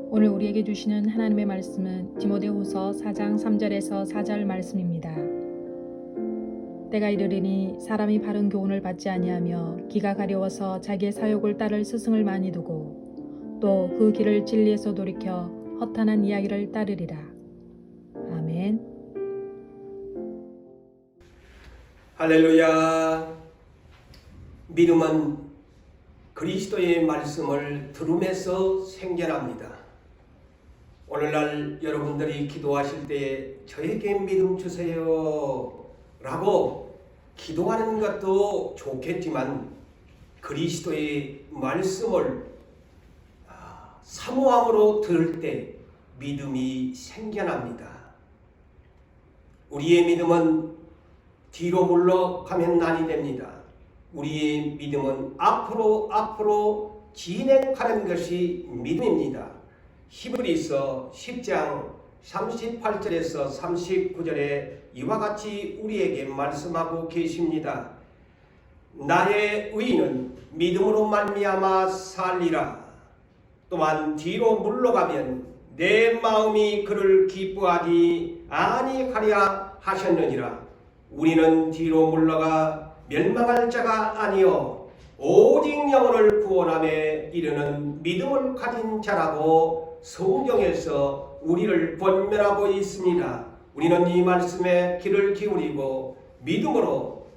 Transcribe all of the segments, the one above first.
오늘 우리에게 주시는 하나님의 말씀은 디모데후서 4장 3절에서 4절 말씀입니다. 때가 이르리니 사람이 바른 교훈을 받지 아니하며 기가 가려워서 자기의 사욕을 따를 스승을 많이 두고 또 그 길을 진리에서 돌이켜 허탄한 이야기를 따르리라. 아멘. 할렐루야. 믿음은 그리스도의 말씀을 들음에서 생겨납니다. 오늘날 여러분들이 기도하실 때 저에게 믿음 주세요 라고 기도하는 것도 좋겠지만 그리스도의 말씀을 사모함으로 들을 때 믿음이 생겨납니다. 우리의 믿음은 뒤로 물러가면 난이 됩니다. 우리의 믿음은 앞으로 진행하는 것이 믿음입니다. 히브리서 10장 38절에서 39절에 이와 같이 우리에게 말씀하고 계십니다. 나의 의인은 믿음으로 말미암아 살리라. 또한 뒤로 물러가면 내 마음이 그를 기뻐하지 아니하리라 하셨느니라. 우리는 뒤로 물러가 멸망할 자가 아니요 오직 영혼을 구원함에 이르는 믿음을 가진 자라고 성경에서 우리를 권면하고 있습니다. 우리는 이 말씀에 귀를 기울이고 믿음으로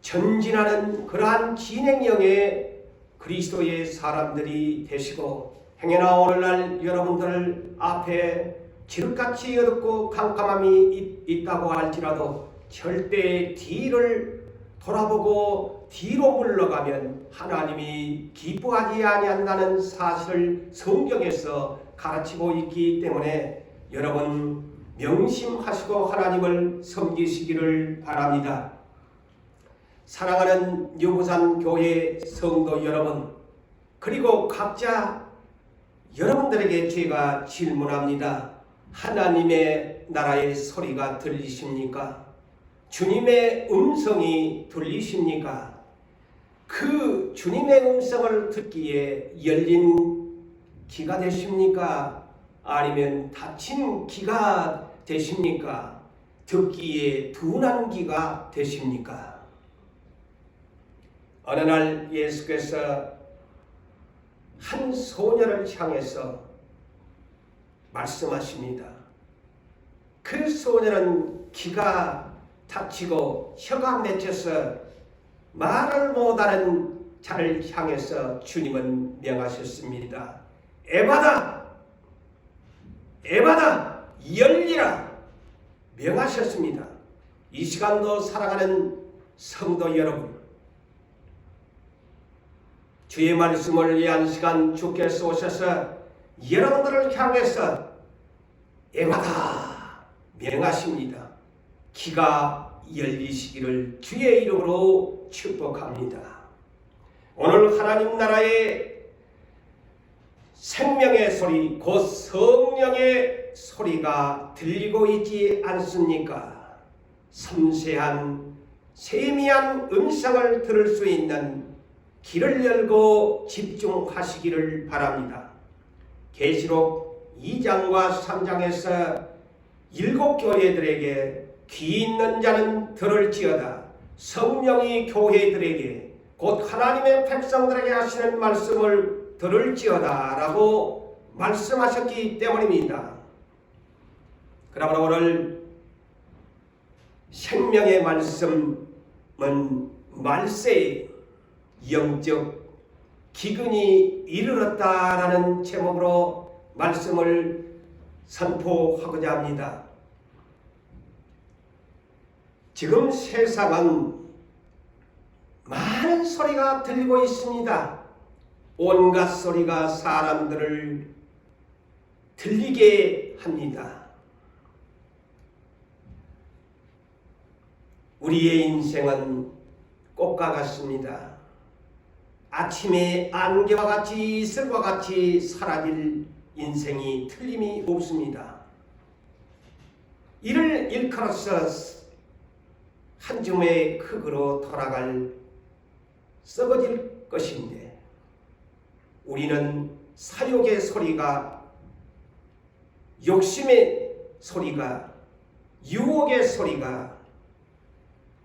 전진하는 그러한 진행형의 그리스도의 사람들이 되시고 행여나 오늘날 여러분들 앞에 지륵같이 어둡고 캄캄함이 있다고 할지라도 절대 뒤를 돌아보고 뒤로 물러가면 하나님이 기뻐하지 아니한다는 사실을 성경에서 가르치고 있기 때문에 여러분 명심하시고 하나님을 섬기시기를 바랍니다. 사랑하는 유부산 교회 성도 여러분, 그리고 각자 여러분들에게 제가 질문합니다. 하나님의 나라의 소리가 들리십니까? 주님의 음성이 들리십니까? 그 주님의 음성을 듣기에 열린 귀가 되십니까? 아니면 닫힌 귀가 되십니까? 듣기에 둔한 귀가 되십니까? 어느 날 예수께서 한 소녀를 향해서 말씀하십니다. 그 소녀는 귀가 닫히고 혀가 맺혀서 말을 못하는 자를 향해서 주님은 명하셨습니다. 에바다! 에바다! 열리라! 명하셨습니다. 이 시간도 사랑하는 성도 여러분, 주의 말씀을 위한 시간 주께서 오셔서 여러분들을 향해서 에바다! 명하십니다. 귀가 열리시기를 주의 이름으로 축복합니다. 오늘 하나님 나라의 생명의 소리, 곧 성령의 소리가 들리고 있지 않습니까? 섬세한 세미한 음성을 들을 수 있는 귀를 열고 집중하시기를 바랍니다. 계시록 2장과 3장에서 7교회들에게 귀 있는 자는 들을지어다. 성령이 교회들에게 곧 하나님의 백성들에게 하시는 말씀을 들을지어다 라고 말씀하셨기 때문입니다. 그러므로 오늘 생명의 말씀은 말세에 영적 기근이 이르렀다라는 제목으로 말씀을 선포하고자 합니다. 지금 세상은 많은 소리가 들리고 있습니다. 온갖 소리가 사람들을 들리게 합니다. 우리의 인생은 꽃과 같습니다. 아침에 안개와 같이 이슬과 같이 사라질 인생이 틀림이 없습니다. 이를 일컬어서 한 줌의 흙으로 돌아갈 썩어질 것인데 우리는 사욕의 소리가 욕심의 소리가, 유혹의 소리가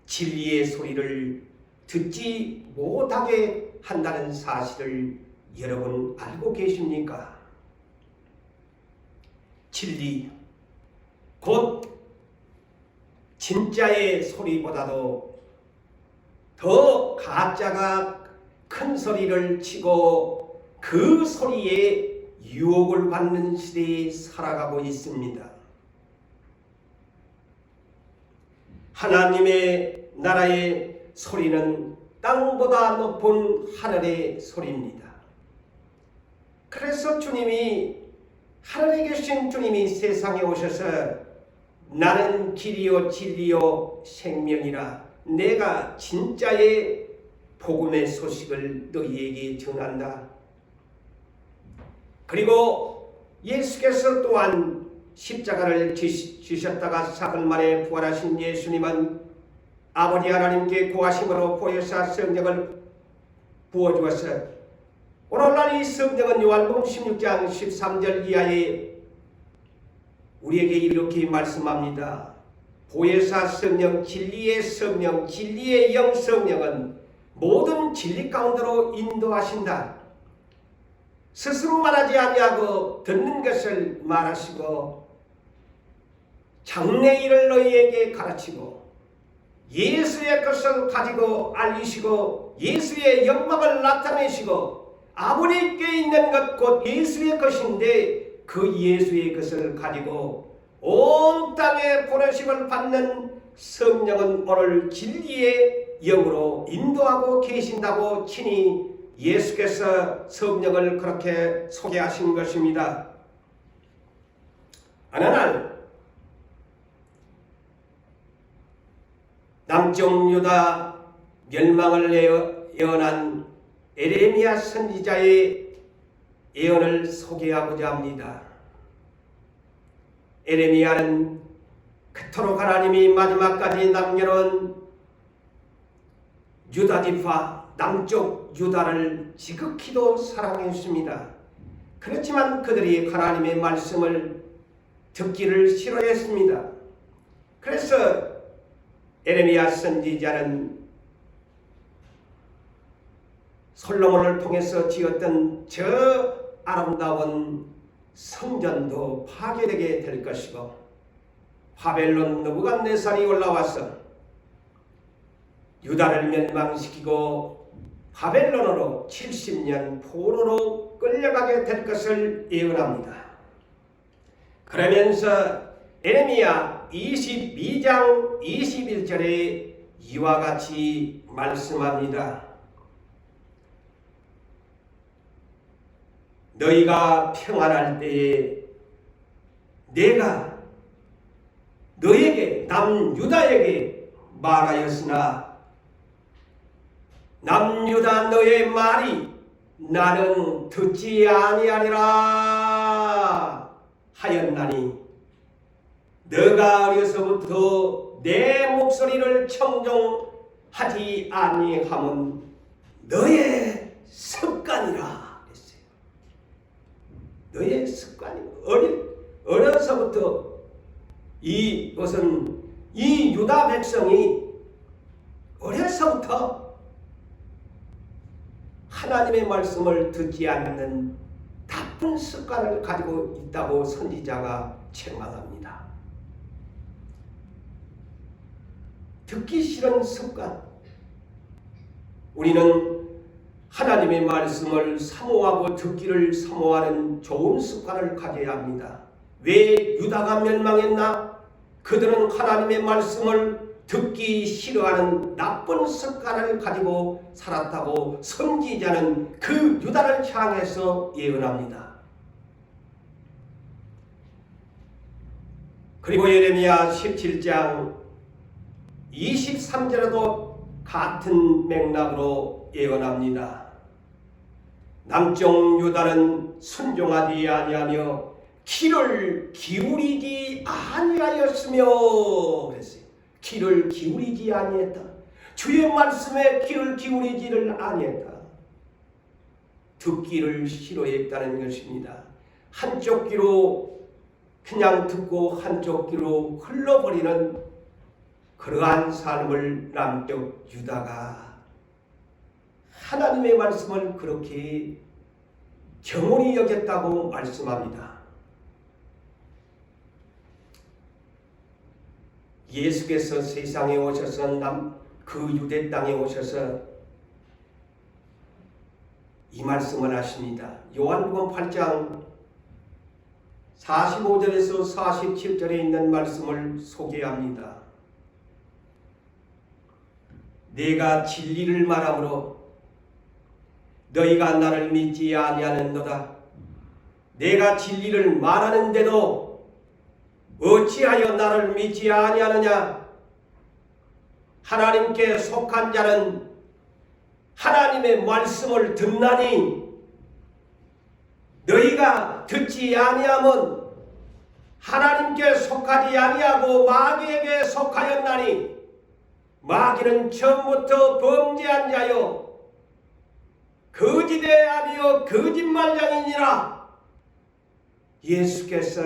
진리의 소리를 듣지 못하게 한다는 사실을 여러분 알고 계십니까? 진리, 곧 진짜의 소리보다도 더 가짜가 큰 소리를 치고 그 소리에 유혹을 받는 시대에 살아가고 있습니다. 하나님의 나라의 소리는 땅보다 높은 하늘의 소리입니다. 그래서 주님이, 하늘에 계신 주님이 세상에 오셔서 나는 길이요 진리요 생명이라, 내가 진짜의 복음의 소식을 너희에게 전한다. 그리고 예수께서 또한 십자가를 지셨다가 사흘 만에 부활하신 예수님은 아버지 하나님께 구하심으로 보혜사 성령을 부어주었어. 오늘날 이 성령은 요한복음 16장 13절 이하에 우리에게 이렇게 말씀합니다. 보혜사 성령, 진리의 성령, 진리의 영 성령은 모든 진리 가운데로 인도하신다. 스스로 말하지 아니하고 듣는 것을 말하시고 장래 일을 너희에게 가르치고 예수의 것을 가지고 알리시고 예수의 영광을 나타내시고 아버지께 있는 것 곧 예수의 것인데 그 예수의 것을 가지고 온 땅에 보내심을 받는 성령은 오늘 진리의 영으로 인도하고 계신다고 친히 예수께서 성령을 그렇게 소개하신 것입니다. 어느 날 남쪽 유다 멸망을 예언한 에레미야 선지자의 예언을 소개하고자 합니다. 에레미야는 그토록 하나님이 마지막까지 남겨놓은 유다 지파, 남쪽 유다를 지극히도 사랑했습니다. 그렇지만 그들이 하나님의 말씀을 듣기를 싫어했습니다. 그래서 에레미야 선지자는 솔로몬을 통해서 지었던 저 아름다운 성전도 파괴되게 될 것이고 바벨론 느부갓네살이 올라와서 유다를 멸망시키고 바벨론으로 70년 포로로 끌려가게 될 것을 예언합니다. 그러면서 에레미야 22장 21절에 이와 같이 말씀합니다. 너희가 평안할 때에 내가 너에게 남유다에게 말하였으나 남유다 너의 말이 나는 듣지 아니하리라 하였나니 너가 어려서부터 내 목소리를 청종하지 아니함은 너의 습관이라 했어요. 너의 습관이 어려서부터 이것은 이 유다 백성이 어려서부터 하나님의 말씀을 듣지 않는 나쁜 습관을 가지고 있다고 선지자가 책망합니다. 듣기 싫은 습관. 우리는 하나님의 말씀을 사모하고 듣기를 사모하는 좋은 습관을 가져야 합니다. 왜 유다가 멸망했나? 그들은 하나님의 말씀을 듣기 싫어하는 나쁜 습관을 가지고 살았다고 선지자는 그 유다를 향해서 예언합니다. 그리고 예레미야 17장 23절에도 같은 맥락으로 예언합니다. 남쪽 유다는 순종하지 아니하며 귀를 기울이지 아니하였으며 그랬어요. 귀를 기울이지 아니했다. 주의 말씀에 귀를 기울이지를 아니했다. 듣기를 싫어했다는 것입니다. 한쪽 귀로 그냥 듣고 한쪽 귀로 흘러버리는 그러한 삶을 남쪽 유다가 하나님의 말씀을 그렇게 경홀히 여겼다고 말씀합니다. 예수께서 세상에 오셔서 그 유대 땅에 오셔서 이 말씀을 하십니다. 요한복음 8장 45절에서 47절에 있는 말씀을 소개합니다. 내가 진리를 말하므로 너희가 나를 믿지 아니하는도다. 내가 진리를 말하는데도 어찌하여 나를 믿지 아니하느냐? 하나님께 속한 자는 하나님의 말씀을 듣나니 너희가 듣지 아니하면 하나님께 속하지 아니하고 마귀에게 속하였나니 마귀는 처음부터 범죄한 자요 거짓의 아비요 거짓말장이니라. 예수께서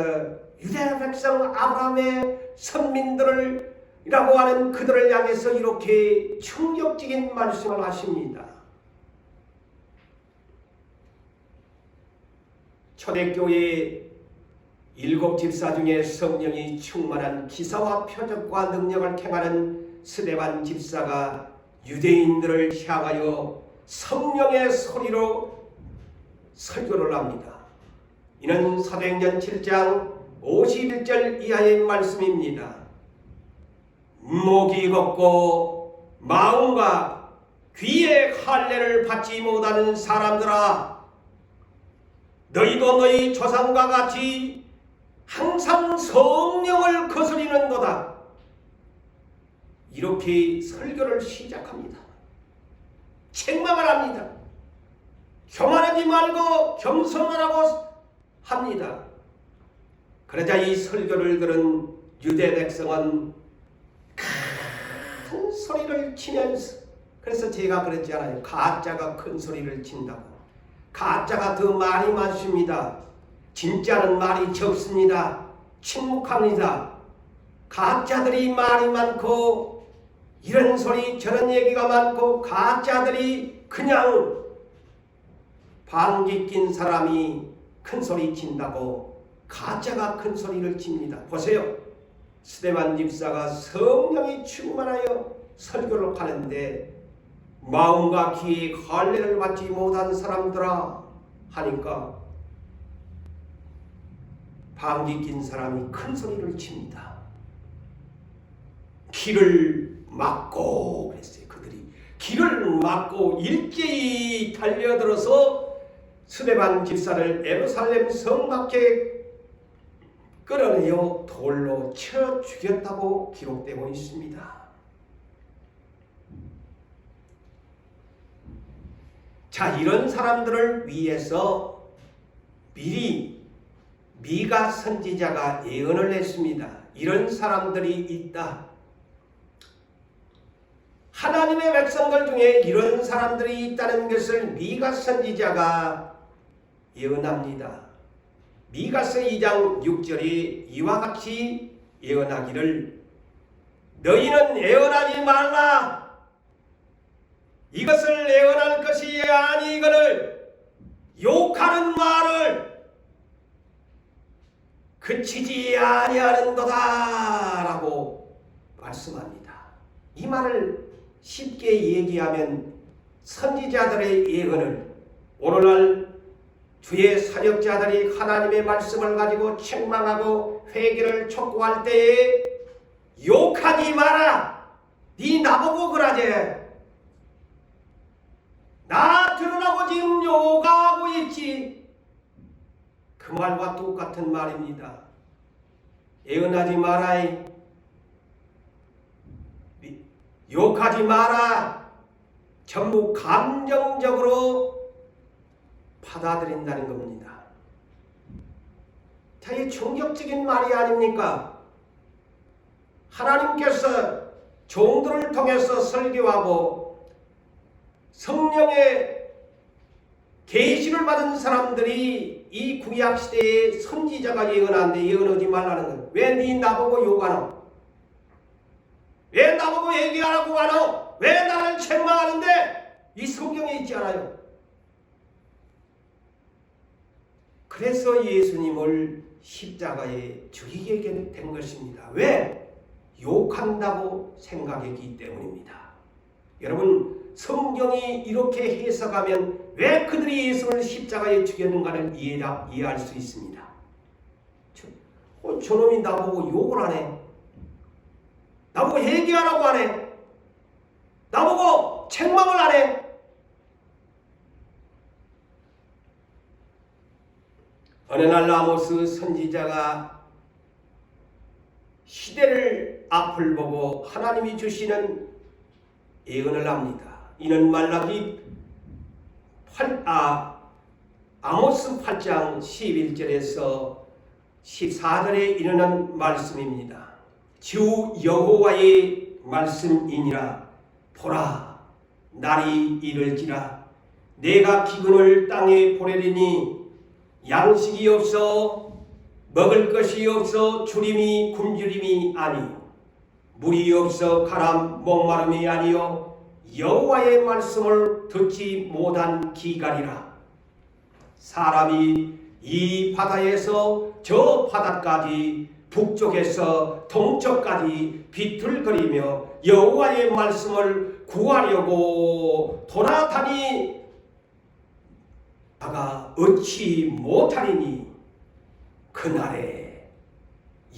유대 백성 아브라함의 선민들이라고 하는 그들을 향해서 이렇게 충격적인 말씀을 하십니다. 초대교회 7 집사 중에 성령이 충만한 기사와 표적과 능력을 행하는 스데반 집사가 유대인들을 향하여 성령의 소리로 설교를 합니다. 이는 사도행전 7장 51절 이하의 말씀입니다. 목이 걷고 마음과 귀의 할례를 받지 못하는 사람들아, 너희도 너희 조상과 같이 항상 성령을 거스리는도다. 이렇게 설교를 시작합니다. 책망을 합니다. 교만하지 말고 겸손하라고 합니다. 그러자 이 설교를 들은 유대 백성은 큰 소리를 치면서, 그래서 제가 그랬잖아요. 가짜가 큰 소리를 친다고. 가짜가 더 말이 많습니다. 진짜는 말이 적습니다. 침묵합니다. 가짜들이 말이 많고 이런 소리 저런 얘기가 많고 가짜들이 그냥 방귀 낀 사람이 큰 소리 친다고 가짜가 큰 소리를 칩니다. 보세요. 스데반 집사가 성령이 충만하여 설교를 하는데 마음과 귀의 할례를 받지 못한 사람들아 하니까 방귀 낀 사람이 큰 소리를 칩니다. 길을 막고 그랬어요. 그들이 길을 막고 일제히 달려들어서 스데반 집사를 예루살렘 성 밖에 끌어내어 돌로 쳐 죽였다고 기록되고 있습니다. 자, 이런 사람들을 위해서 미리 미가 선지자가 예언을 했습니다. 이런 사람들이 있다. 하나님의 백성들 중에 이런 사람들이 있다는 것을 미가 선지자가 예언합니다. 미가서 2장 6절이 이와 같이 예언하기를 너희는 예언하지 말라. 이것을 예언할 것이 아니거늘 욕하는 말을 그치지 아니하는도다 라고 말씀합니다. 이 말을 쉽게 얘기하면 선지자들의 예언을 오늘날 주의 사역자들이 하나님의 말씀을 가지고 책망하고 회개를 촉구할 때에 욕하지 마라. 네 나보고 그러지. 나 들으라고 지금 욕하고 있지. 그 말과 똑같은 말입니다. 예언하지 마라. 욕하지 마라. 전부 감정적으로 받아들인다는 겁니다. 자, 이 충격적인 말이 아닙니까? 하나님께서 종들을 통해서 설교하고 성령의 계시를 받은 사람들이 이 구약 시대에 선지자가 예언하는데 예언하지 말라는 거예요. 왜 네 나보고 욕하노? 왜 나보고 얘기하라고 하노? 왜 나를 책망하는데? 이 성경에 있지 않아요. 그래서 예수님을 십자가에 죽이게 된 것입니다. 왜? 욕한다고 생각했기 때문입니다. 여러분, 성경이 이렇게 해석하면 왜 그들이 예수를 십자가에 죽였는가를 이해할 수 있습니다. 저놈이 나보고 욕을 하네. 나보고 회개하라고 하네. 나보고 책망을 하네. 어느 날 아모스 선지자가 시대를 앞을 보고 하나님이 주시는 예언을 합니다. 이는 아모스 8장 11절에서 14절에 이르는 말씀입니다. 주 여호와의 말씀이니라. 보라, 날이 이를지라. 내가 기근을 땅에 보내리니 양식이 없어 먹을 것이 없어 주림이 굶주림이 아니요 물이 없어 가람 목마름이 아니요 여호와의 말씀을 듣지 못한 기갈이라. 사람이 이 바다에서 저 바다까지 북쪽에서 동쪽까지 비틀거리며 여호와의 말씀을 구하려고 돌아다니다가 얻지 못하리니 그날에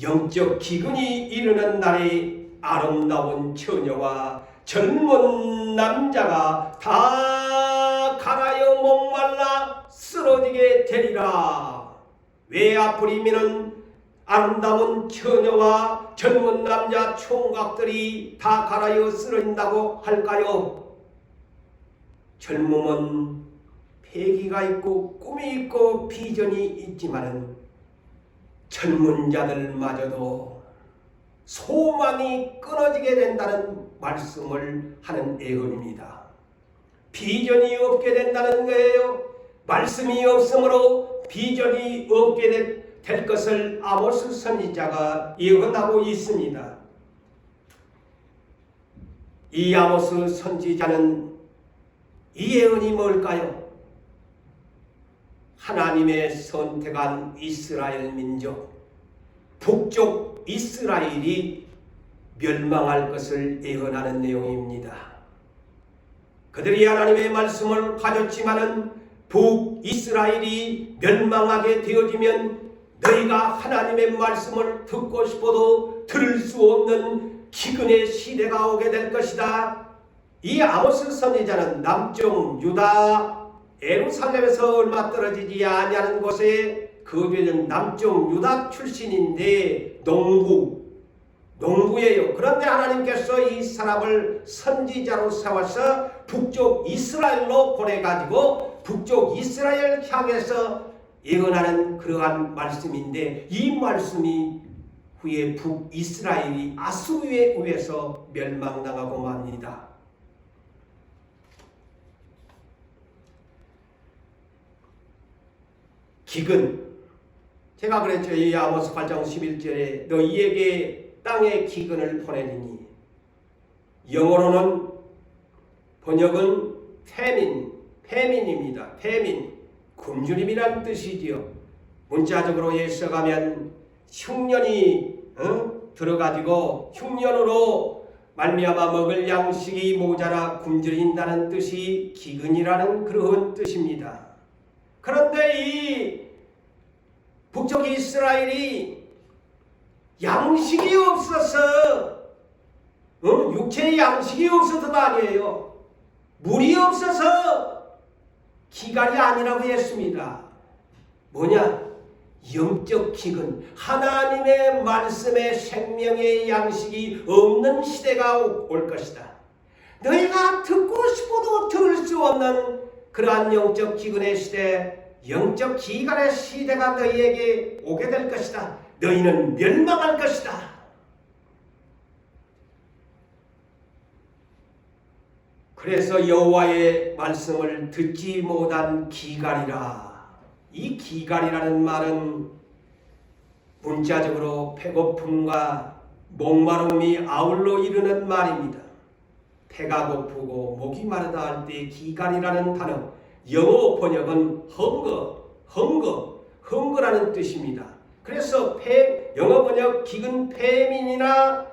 영적 기근이 이르는 날에 아름다운 처녀와 젊은 남자가 다 갈아여 목말라 쓰러지게 되리라. 왜 아프리면은 아름다운 처녀와 젊은 남자 총각들이 다 갈아여 쓰러진다고 할까요? 젊음은 패기가 있고 꿈이 있고 비전이 있지만은 젊은 자들마저도 소망이 끊어지게 된다는 말씀을 하는 예언입니다. 비전이 없게 된다는 거예요. 말씀이 없으므로 비전이 없게 될 것을 아모스 선지자가 예언하고 있습니다. 이 아모스 선지자는 이 예언이 뭘까요? 하나님의 선택한 이스라엘 민족, 북쪽 이스라엘이 멸망할 것을 예언하는 내용입니다. 그들이 하나님의 말씀을 가졌지만은 북이스라엘이 멸망하게 되어지면 너희가 하나님의 말씀을 듣고 싶어도 들을 수 없는 기근의 시대가 오게 될 것이다. 이 아모스 선지자는 남쪽 유다 예루살렘에서 얼마 떨어지지 아니하는 곳에 거주하는 남쪽 유다 출신인데 농부예요. 그런데 하나님께서 이 사람을 선지자로 세워서 북쪽 이스라엘로 보내가지고 북쪽 이스라엘 향해서 예언하는 그러한 말씀인데, 이 말씀이 후에 북이스라엘이 아수르에 의해서 멸망당하고 맙니다. 기근, 제가 그랬죠. 이 아모스 8장 11절에 너희에게 땅에 기근을 보내리니, 영어로는 번역은 패민입니다. 패민, 굶주림이란 뜻이지요. 문자적으로 해석하면 흉년이 들어가지고 흉년으로 말미암아 먹을 양식이 모자라 굶주린다는 뜻이 기근이라는 그런 뜻입니다. 그런데 이 북쪽 이스라엘이 양식이 없어서 육체의 양식이 없어서가 아니에요. 물이 없어서 기갈이 아니라고 했습니다. 뭐냐? 영적 기근, 하나님의 말씀에 생명의 양식이 없는 시대가 올 것이다. 너희가 듣고 싶어도 들을 수 없는 그러한 영적 기근의 시대, 영적 기갈의 시대가 너희에게 오게 될 것이다. 너희는 멸망할 것이다. 그래서 여호와의 말씀을 듣지 못한 기갈이라. 이 기갈이라는 말은 문자적으로 배고픔과 목마름이 아울러 이르는 말입니다. 배가 고프고 목이 마르다 할 때 기갈이라는 단어, 영어 번역은 헝거라는 뜻입니다. 그래서 영어 번역 기근 패민이나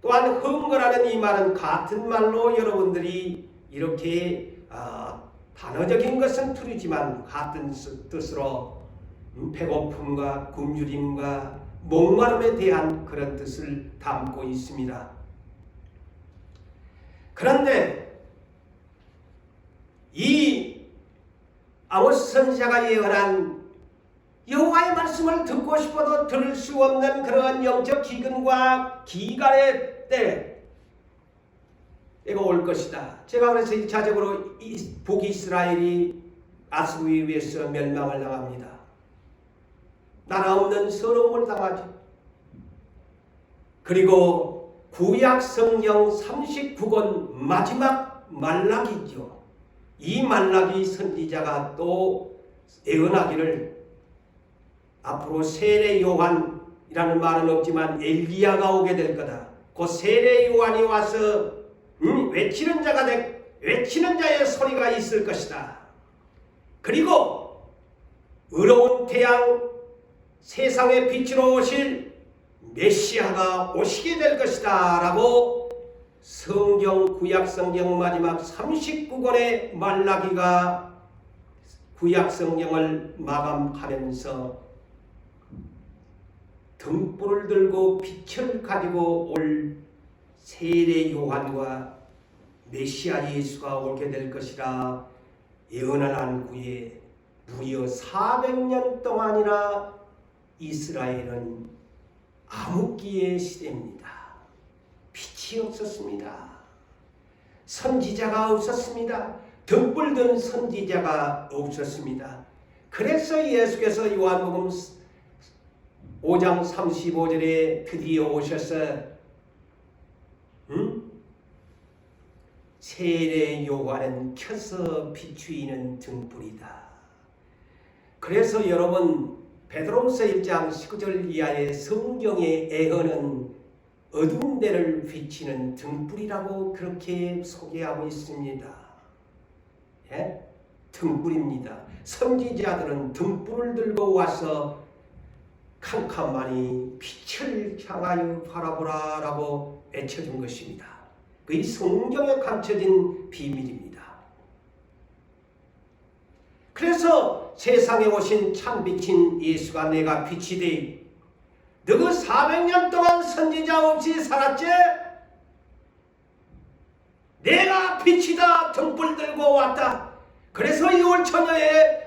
또한 헝거라는 이 말은 같은 말로 여러분들이 이렇게 단어적인 것은 틀리지만 같은 뜻으로 배고픔과 굶주림과 목마름에 대한 그런 뜻을 담고 있습니다. 그런데 이 아모스 선지자가 예언한 여호와의 말씀을 듣고 싶어도 들을 수 없는 그러한 영적 기근과 기갈의 때가 올 것이다. 제가 그래서 1차적으로 북이스라엘이 아수르에 의해서 멸망을 당합니다. 나라 없는 서러움을 당하죠. 그리고 구약 성경 39권 마지막 말라기죠. 이 말라기 선지자가 또 예언하기를 앞으로 세례 요한이라는 말은 없지만 엘리야가 오게 될 거다. 그 세례 요한이 와서 외치는 자의 소리가 있을 것이다. 그리고 의로운 태양 세상의 빛으로 오실 메시아가 오시게 될 것이다 라고 성경 구약 성경 마지막 39권의 말라기가 구약 성경을 마감하면서 등불을 들고 빛을 가지고 올 세례 요한과 메시아 예수가 오게 될 것이라 예언을 한 후에 무려 400년 동안이나 이스라엘은 암흑기의 시대입니다. 빛이 없었습니다. 선지자가 없었습니다. 등불 든 선지자가 없었습니다. 그래서 예수께서 요한복음 5장 35절에 드디어 오셔서 세례 요한은 켜서 비추이는 등불이다. 그래서 여러분 베드로후서 1장 19절 이하의 성경의 예언은 어두운 데를 비치는 등불이라고 그렇게 소개하고 있습니다. 예? 등불입니다. 선지자들은 등불을 들고 와서 캄캄하니 빛을 향하여 바라보라라고 외쳐준 것입니다. 그이 성경에 감춰진 비밀입니다. 그래서 세상에 오신 참빛인 예수가 내가 빛이되 너그 400년 동안 선지자 없이 살았지? 내가 빛이다 등불 들고 왔다. 그래서 이 올 처녀의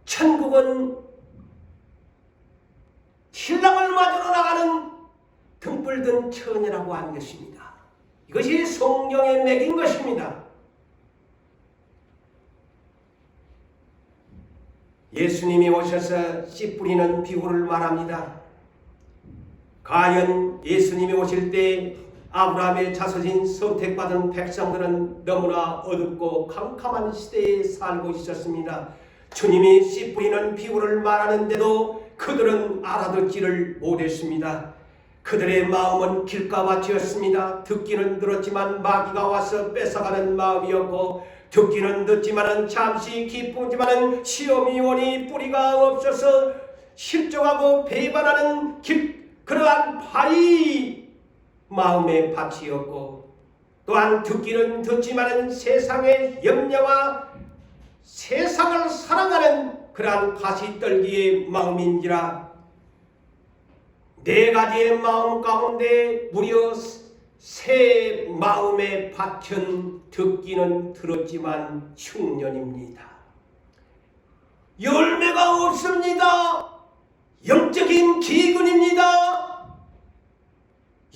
천국은 신랑을 맞으러 나가는 등불 든 처녀라고 한 것입니다. 이것이 성경에 매긴 것입니다. 예수님이 오셔서 씨 뿌리는 비유를 말합니다. 과연 예수님이 오실 때 아브라함의 자손인 선택받은 백성들은 너무나 어둡고 캄캄한 시대에 살고 있었습니다. 주님이 씨 뿌리는 비유를 말하는데도 그들은 알아듣지를 못했습니다. 그들의 마음은 길가밭이었습니다. 듣기는 들었지만 마귀가 와서 뺏어가는 마음이었고 듣기는 듣지만은 잠시 기쁘지만은 시험이 오니 뿌리가 없어서 실족하고 배반하는 그러한 바위 마음의 밭이었고 또한 듣기는 듣지만은 세상의 염려와 세상을 사랑하는 그러한 가시떨기의 마음인지라 네 가지의 마음 가운데 무려 새 마음의 밭은 듣기는 들었지만 흉년입니다. 열매가 없습니다. 영적인 기근입니다.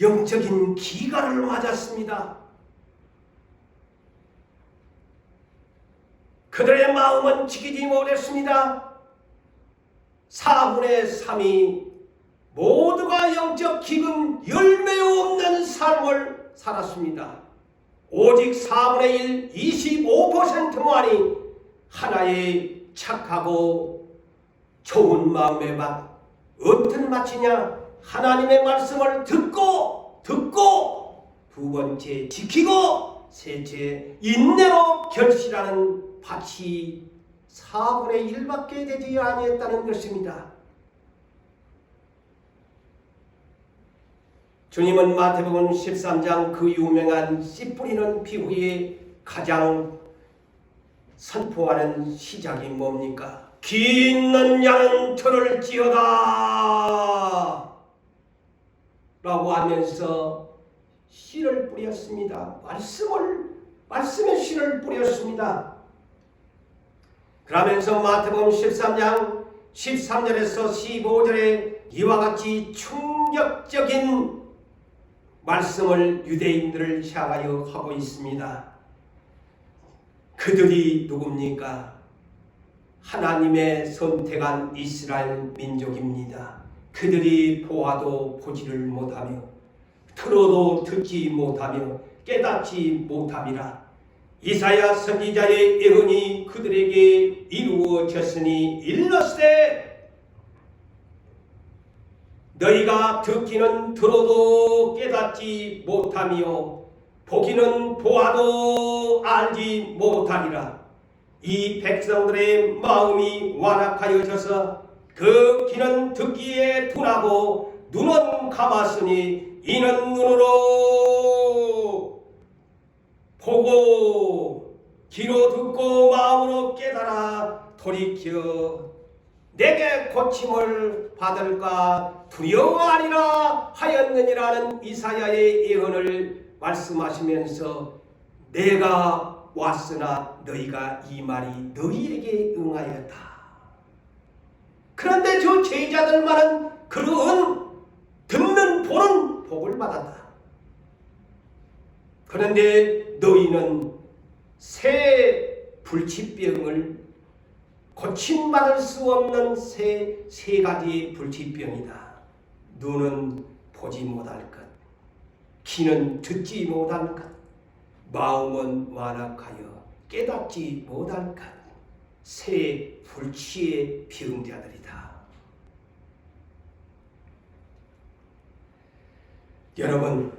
영적인 기간을 맞았습니다. 그들의 마음은 지키지 못했습니다. 4분의 3이 모두가 영적 기금 열매 없는 삶을 살았습니다. 오직 4분의 1, 25%만이 하나의 착하고 좋은 마음의 밭. 어떤 밭이냐? 하나님의 말씀을 듣고 두 번째 지키고 셋째 인내로 결실하는 밭이 4분의 1밖에 되지 아니했다는 것입니다. 주님은 마태복음 13장 그 유명한 씨 뿌리는 비유에 가장 선포하는 시작이 뭡니까? 귀 있는 자는 들을지어다 라고 하면서 씨를 뿌렸습니다. 말씀의 씨를 뿌렸습니다. 그러면서 마태복음 13장 13절에서 15절에 이와 같이 충격적인 말씀을 유대인들을 향하여 하고 있습니다. 그들이 누굽니까? 하나님의 선택한 이스라엘 민족입니다. 그들이 보아도 보지를 못하며 들어도 듣지 못하며 깨닫지 못함이라. 이사야 선지자의 예언이 그들에게 이루어졌으니 일렀으되 너희가 듣기는 들어도 깨닫지 못하며 보기는 보아도 알지 못하리라. 이 백성들의 마음이 완악하여져서 그 귀는 듣기에 둔하고 눈은 감았으니 이는 눈으로 보고 귀로 듣고 마음으로 깨달아 돌이켜 내게 고침을 받을까 두려워하리라 하였느니라는 이사야의 예언을 말씀하시면서 내가 왔으나 너희가 이 말이 너희에게 응하였다. 그런데 저 제자들만은 그런 듣는 보는 복을 받았다. 그런데 너희는 새 불치병을 고침받을 수 없는 세 가지 불치병이다. 눈은 보지 못할 것, 귀는 듣지 못할 것, 마음은 완악하여 깨닫지 못할 것. 새 불치의 병자들이다. 여러분,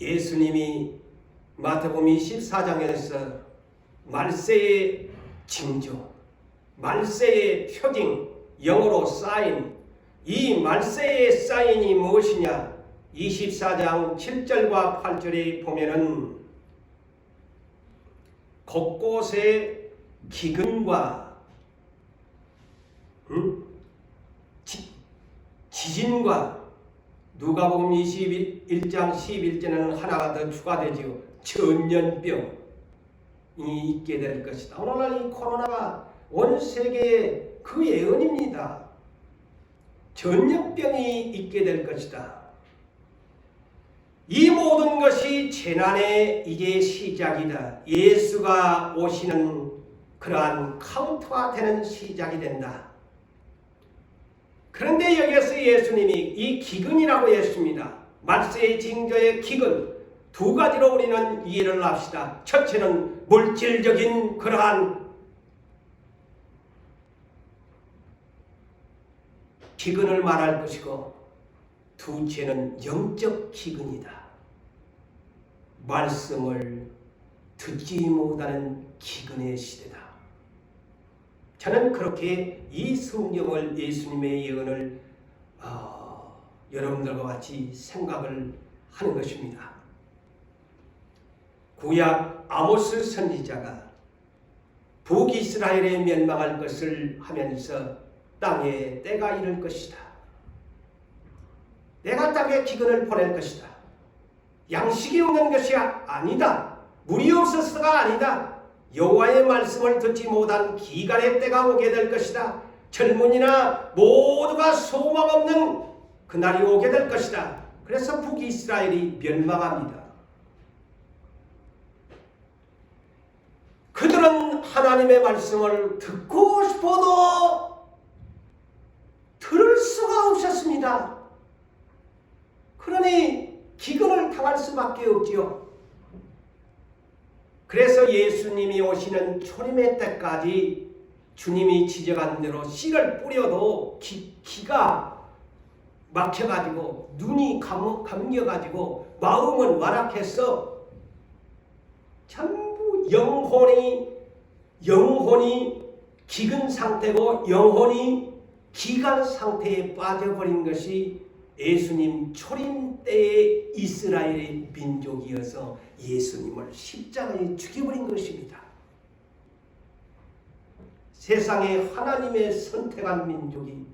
예수님이 마태복음 14장에서 말세의 징조, 말세의 표징, 영어로 사인, 이 말세의 사인이 무엇이냐? 24장 7절과 8절에 보면은 곳곳에 기근과 지진과 누가복음 21장 11절에는 하나가 더 추가되지요. 전염병이 있게 될 것이다. 오늘날 이 코로나가 온 세계의 그 예언입니다. 전염병이 있게 될 것이다. 이 모든 것이 재난의 이제 시작이다. 예수가 오시는 그러한 카운트가 되는 시작이 된다. 그런데 여기에서 예수님이 이 기근이라고 했습니다. 말세의 징조의 기근 두 가지로 우리는 이해를 합시다. 첫째는 물질적인 그러한 기근을 말할 것이고 둘째는 영적 기근이다. 말씀을 듣지 못하는 기근의 시대다. 저는 그렇게 이 성경을 예수님의 예언을 여러분들과 같이 생각을 하는 것입니다. 구약 아모스 선지자가 북이스라엘에 멸망할 것을 하면서 땅에 때가 이를 것이다. 내가 땅에 기근을 보낼 것이다. 양식이 없는 것이 아니다. 물이 없어서가 아니다. 여호와의 말씀을 듣지 못한 기갈의 때가 오게 될 것이다. 젊은이나 모두가 소망 없는 그날이 오게 될 것이다. 그래서 북이스라엘이 멸망합니다. 그들은 하나님의 말씀을 듣고 싶어도 들을 수가 없었습니다. 그러니 기근을 당할 수밖에 없지요. 그래서 예수님이 오시는 초림의 때까지 주님이 지적한 대로 씨를 뿌려도 기가 막혀가지고 눈이 감겨가지고 마음은 완악해서 전부 영혼이 기근 상태고 영혼이 기간 상태에 빠져버린 것이 예수님 초림 때의 이스라엘의 민족이어서 예수님을 십자가에 죽여버린 것입니다. 세상에 하나님의 선택한 민족이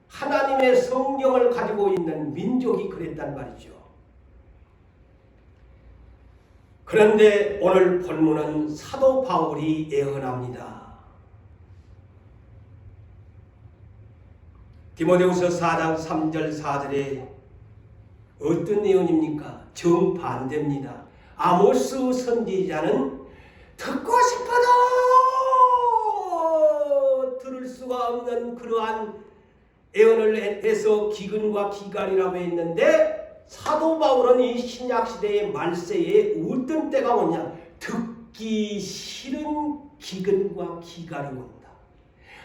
하나님의 성령을 가지고 있는 민족이 그랬단 말이죠. 그런데 오늘 본문은 사도 바울이 예언합니다. 디모데후서 4장 3절 4절에 어떤 예언입니까? 정반대입니다. 아모스 선지자는 듣고 싶어도 들을 수가 없는 그러한 예언을 해서 기근과 기갈이라고 했는데 사도 바울은 이 신약시대의 말세에 어떤 때가 오냐? 듣기 싫은 기근과 기갈이 온다.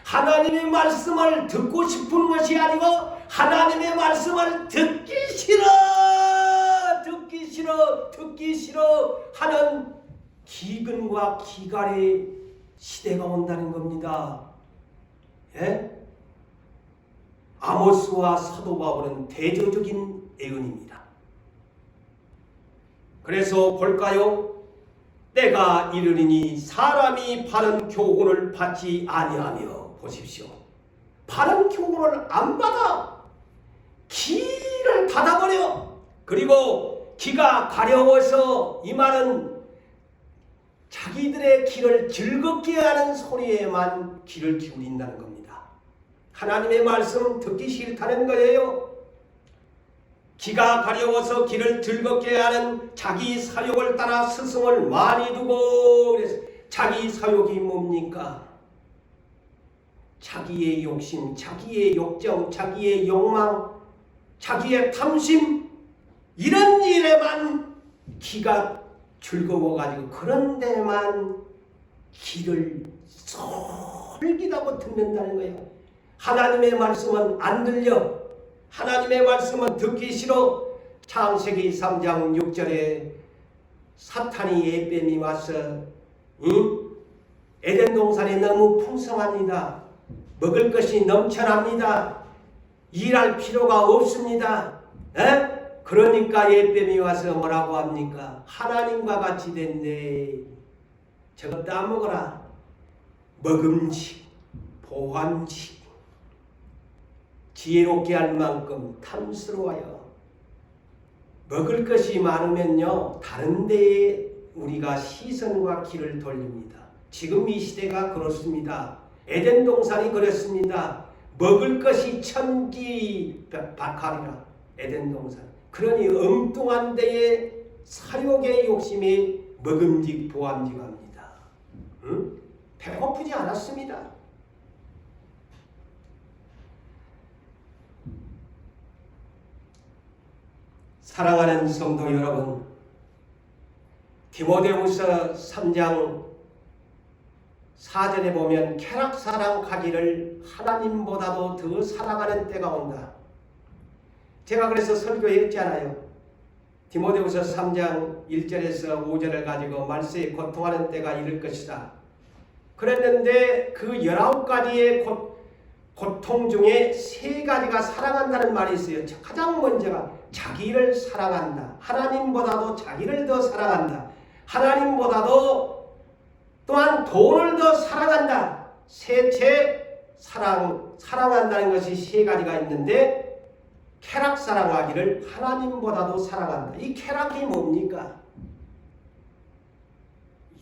하나님의 말씀을 듣고 싶은 것이 아니고 하나님의 말씀을 듣기 싫어 하는 기근과 기갈의 시대가 온다는 겁니다. 예? 아모스와 사도 바울은 대조적인 예언입니다. 그래서 볼까요? 때가 이르리니 사람이 바른 교훈을 받지 아니하며, 보십시오. 바른 교훈을 안 받아. 길을 닫아버려. 그리고 기가 가려워서 이 말은 자기들의 길을 즐겁게 하는 소리에만 귀를 기울인다는 겁니다. 하나님의 말씀 듣기 싫다는 거예요. 기가 가려워서 길을 즐겁게 하는 자기 사욕을 따라 스승을 많이 두고, 그래서 자기 사욕이 뭡니까? 자기의 욕심, 자기의 욕정, 자기의 욕망, 자기의 탐심, 이런 일에만 기가 즐거워가지고 그런 데만 귀를 솔깃하고 듣는다는 거예요. 하나님의 말씀은 안 들려. 하나님의 말씀은 듣기 싫어. 창세기 3장 6절에 사탄이 예뱀이 와서 에덴 동산이 너무 풍성합니다. 먹을 것이 넘쳐납니다. 일할 필요가 없습니다. 에? 그러니까 예뱀이 와서 뭐라고 합니까? 하나님과 같이 됐네. 저것 따먹어라. 먹음직, 보암직, 지혜롭게 할 만큼 탐스러워요. 먹을 것이 많으면요, 다른 데에 우리가 시선과 길을 돌립니다. 지금 이 시대가 그렇습니다. 에덴 동산이 그렇습니다. 먹을 것이 천지박하리라. 에덴 동산. 그러니 엉뚱한 데에 사욕의 욕심이 먹음직 보암직합니다. 배고프지 않았습니다. 사랑하는 성도 여러분, 디모데후서 3장 4절에 보면 쾌락사랑 가지를 하나님보다도 더 사랑하는 때가 온다. 제가 그래서 설교했잖아요. 디모데후서 3장 1절에서 5절을 가지고 말세에 고통하는 때가 이를 것이다. 그랬는데 그 19가지의 고통 중에 3가지가 사랑한다는 말이 있어요. 가장 먼저가 자기를 사랑한다. 하나님보다도 자기를 더 사랑한다. 하나님보다도 또한 돈을 더 사랑한다. 셋째, 사랑한다는 것이 3가지가 있는데 쾌락 사랑하기를 하나님보다도 사랑한다. 이 쾌락이 뭡니까?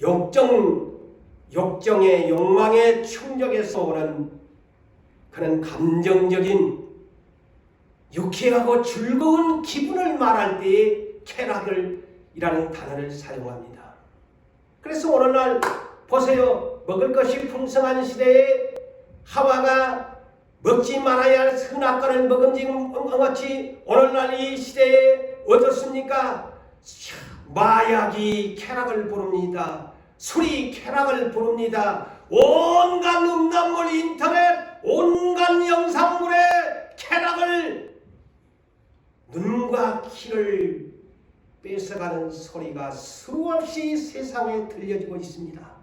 욕정의 욕망의 충족에서 오는 그런 감정적인 유쾌하고 즐거운 기분을 말할 때에 쾌락이라는 단어를 사용합니다. 그래서 오늘날 보세요. 먹을 것이 풍성한 시대에 하와가 먹지 말아야 할 선악과를 먹음직같이 오늘날 이 시대에 어떻습니까? 마약이 쾌락을 부릅니다. 술이 쾌락을 부릅니다. 온갖 음란물, 인터넷, 온갖 영상물의 쾌락을, 눈과 귀를 뺏어가는 소리가 수없이 세상에 들려지고 있습니다.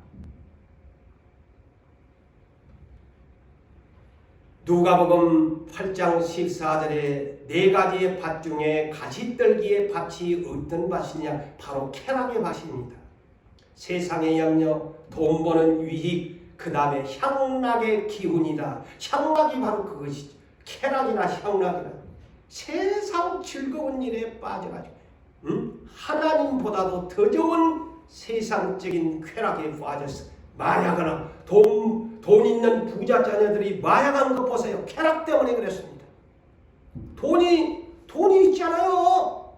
누가복음 8장 14절에 네 가지의 밭 중에 가시떨기의 밭이 어떤 밭이냐? 바로 쾌락의 밭입니다. 세상의 염려, 돈 버는 유익, 그 다음에 향락의 기운이다. 향락이 바로 그것이죠. 쾌락이나 향락이나 세상 즐거운 일에 빠져가지고 하나님보다도 더 좋은 세상적인 쾌락에 빠졌어. 마약하나 돈 있는 부자 자녀들이 마약한 거 보세요. 쾌락 때문에 그랬습니다. 돈이 있잖아요.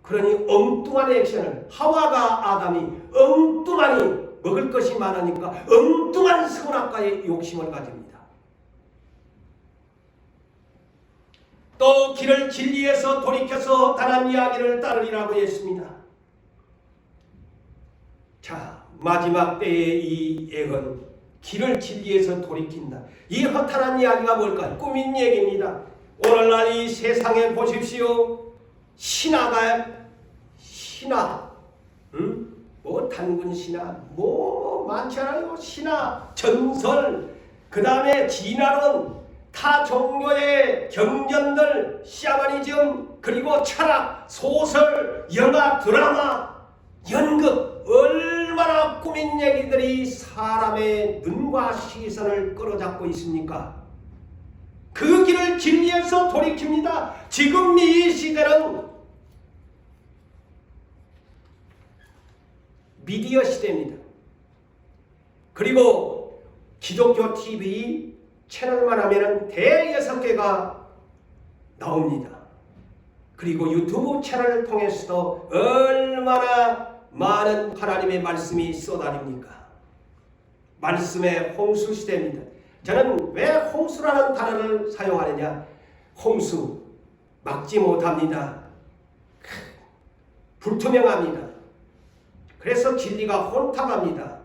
그러니 엉뚱한 액션을, 하와가 아담이 엉뚱하니 먹을 것이 많으니까 엉뚱한 선악과의 욕심을 가집니다. 또 길을 진리에서 돌이켜서 다른 이야기를 따르리라고 했습니다. 자, 마지막 때의 이 액은 길을 진리에서 돌이킨다. 이 허탄한 이야기가 뭘까요? 꾸민 얘기입니다. 오늘날 이 세상에 보십시오. 신화, 뭐 단군 신화, 뭐 많잖아요. 신화, 전설, 그 다음에 진화론, 타 종교의 경전들, 샤머니즘, 그리고 철학, 소설, 영화, 드라마, 연극, 얼마나 꾸민 얘기들이 사람의 눈과 시선을 끌어잡고 있습니까? 그 길을 진리에서 돌이킵니다. 지금 이 시대는 미디어 시대입니다. 그리고 기독교 TV 채널만 하면 대 6개가 나옵니다. 그리고 유튜브 채널을 통해서도 얼마나 많은 하나님의 말씀이 쏟아집니까? 말씀의 홍수 시대입니다. 저는 왜 홍수라는 단어를 사용하느냐? 홍수 막지 못합니다. 불투명합니다. 그래서 진리가 혼탁합니다.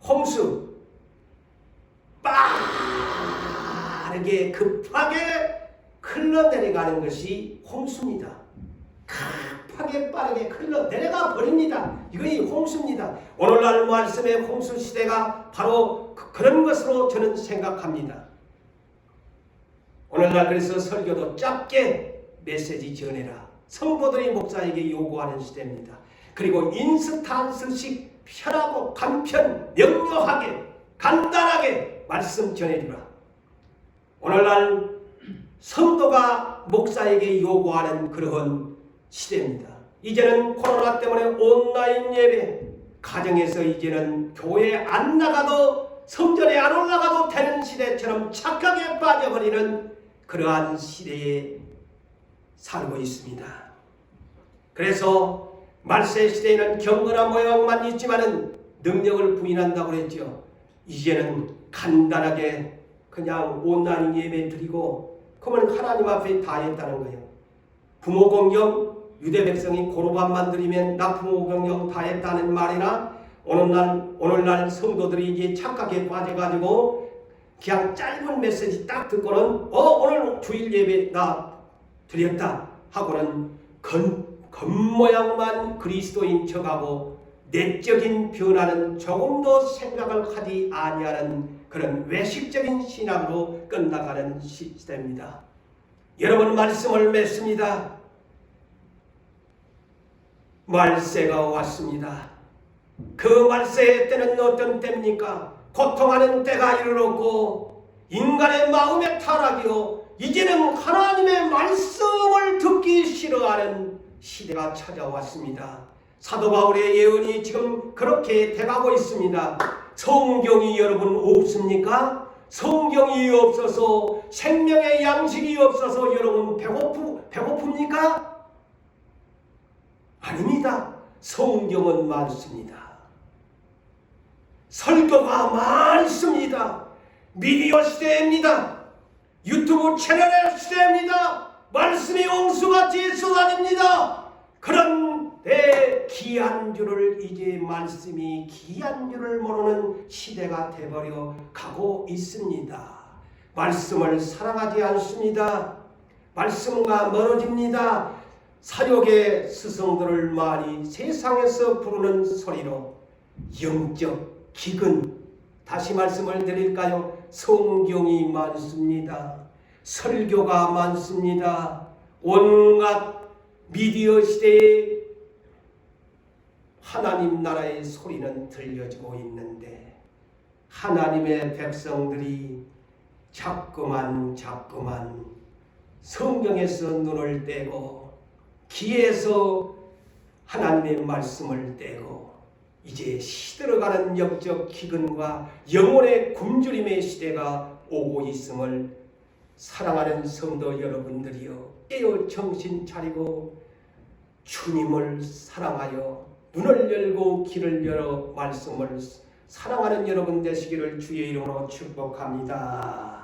홍수 빠르게 급하게 흘러내려가는 것이 홍수입니다. 급하게 빠르게 흘러내려가 버립니다. 이것이 홍수입니다. 오늘날 말씀의 홍수 시대가 바로 그런 것으로 저는 생각합니다. 오늘날 그래서 설교도 짧게 메시지 전해라. 성도들이 목사에게 요구하는 시대입니다. 그리고 인스턴트식 편하고 간편, 명료하게, 간단하게 말씀 전해주라. 오늘날 성도가 목사에게 요구하는 그러한 시대입니다. 이제는 코로나 때문에 온라인 예배, 가정에서 이제는 교회 안 나가도 성전에 안 올라가도 되는 시대처럼 착각에 빠져버리는 그러한 시대에 살고 있습니다. 그래서 말세 시대에는 경건한 모양만 있지만은 능력을 부인한다고 그랬죠. 이제는 간단하게 그냥 온라인 예배 드리고 그러면 하나님 앞에 다 했다는 거예요. 부모 공경, 유대 백성이 고로반만 드리면 나 부모 공경 다 했다는 말이나 오늘날 성도들이 이제 착각에 빠져가지고 그냥 짧은 메시지 딱 듣고는 오늘 주일 예배 나 드렸다 하고는 겉모양만 그리스도인 척하고 내적인 변화는 조금도 생각을 하지 아니하는 그런 외식적인 신앙으로 끝나가는 시대입니다. 여러분 말씀을 맺습니다. 말세가 왔습니다. 그 말세의 때는 어떤 때입니까? 고통하는 때가 이르렀고 인간의 마음의 타락이요 이제는 하나님의 말씀을 듣기 싫어하는 시대가 찾아왔습니다. 사도 바울의 예언이 지금 그렇게 돼가고 있습니다. 성경이 여러분 없습니까? 성경이 없어서 생명의 양식이 없어서 여러분 배고픕니까? 아닙니다. 성경은 많습니다. 설교가 많습니다. 미디어 시대입니다. 유튜브 채널의 시대입니다. 말씀이 홍수같이 쏟아집니다. 그런 내 귀한 줄을 이제 말씀이 귀한 줄을 모르는 시대가 되버려 가고 있습니다. 말씀을 사랑하지 않습니다. 말씀과 멀어집니다. 사욕의 스승들을 많이 세상에서 부르는 소리로 영적 기근, 다시 말씀을 드릴까요? 성경이 많습니다. 설교가 많습니다. 온갖 미디어 시대에 하나님 나라의 소리는 들려지고 있는데 하나님의 백성들이 자꾸만 성경에서 눈을 떼고 귀에서 하나님의 말씀을 떼고 이제 시들어가는 영적 기근과 영혼의 굶주림의 시대가 오고 있음을 사랑하는 성도 여러분들이여 깨어 정신 차리고 주님을 사랑하여 눈을 열고 귀를 열어 말씀을 사랑하는 여러분 되시기를 주의 이름으로 축복합니다.